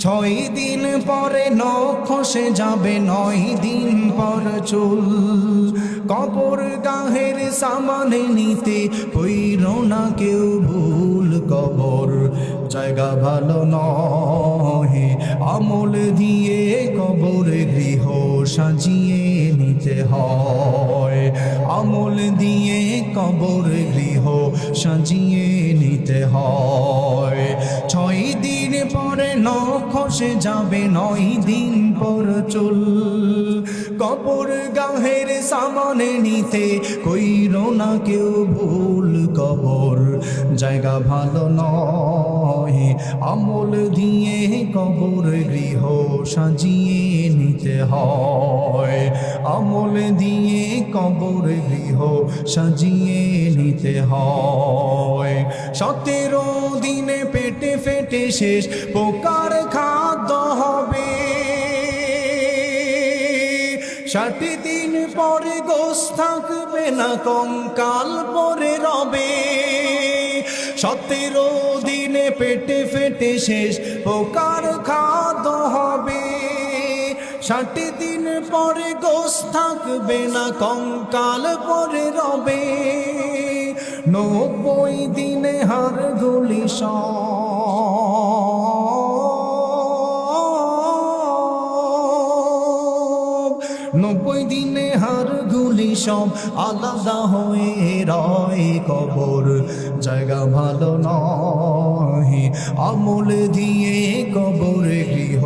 ছয় দিন পরে নখ খসে যাবে, 9 দিন পর চুল। কবর গাহের সামানে নিতে কইরো না কেউ ভুল। কবর জায়গা ভালো নহে, আমল দিয়ে কবর গৃহ সাজিয়ে নিতে হয়। আমল দিয়ে কবর গৃহ সাজিয়ে নিতে হয়। 6 দিন পরে নখ খসে যাবে, 9 দিন পর চুল। কবর গাহের সামানে নিতে কইরো না কেউ ভুল। কবর জায়গা ভালো নয়, আমল দিয়ে কবর গৃহ সাজিয়ে নিতে হয়। আমল দিয়ে কবর গৃহ সাজিয়ে নিতে হয়। 17 দিনে পেটে ফেটে শেষ পোকার খাদ্য হবে। 60 দিন পরে গোশ থাকবে না, কঙ্কাল পরে রবে। 17 দিনে পেটে ফেটে শেষ পোকার খাদ্য হবে। 60 দিন পরে গোশ থাকবে না, কঙ্কাল পরে রবে। 90 দিনে হাড়গুলি সব, 90 দিনে হাড়গুলি সব আলাদা হয়ে রয়। কবর জায়গা ভালো নয়, আমল দিয়ে কবর গৃহ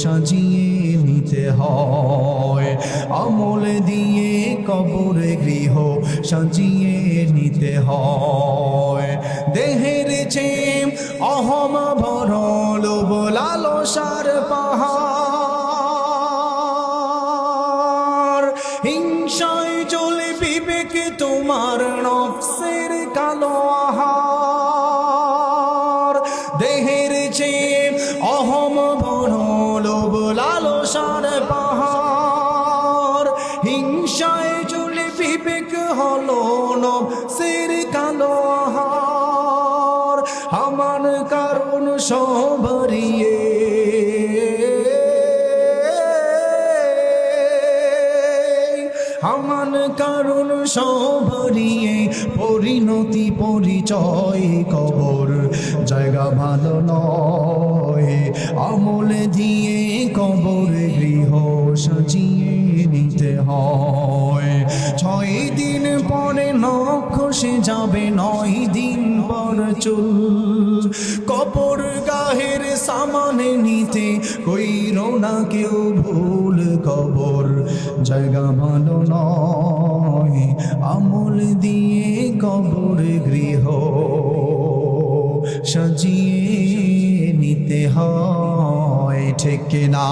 সাজিয়ে নিতে হয়। আমল দিয়ে কবর গৃহ সাজিয়ে নিতে হয়। দেহের চেয়ে অহম ভরল লালসার পাহাড়। হিংসায় চলে বিবেকে তোমার নফসের কালো আহার। দেহের চেয়ে অহম ভরল লালসার পাহাড়। হিংসায় চলে বিবেক হলো নফসের কালো আহার। আমার কারণ সবরিয়ে আমার কারণ সবরিয়ে পরিণতি পরিচয়। কবর জায়গা ভালো নয়, আমল দিয়ে কবর গৃহ সাজিয়ে নিতে হয়। 6 দিন পরে নখ খসে যাবে, 9 দিন পর চুল। কবর গাহের সামানে নিতে কইরো না কেউ ভুল। কবর জায়গা ভালো নয়, আমল দিয়ে কবর গৃহ সাজিয়ে নিতে হয়। ঠিক না?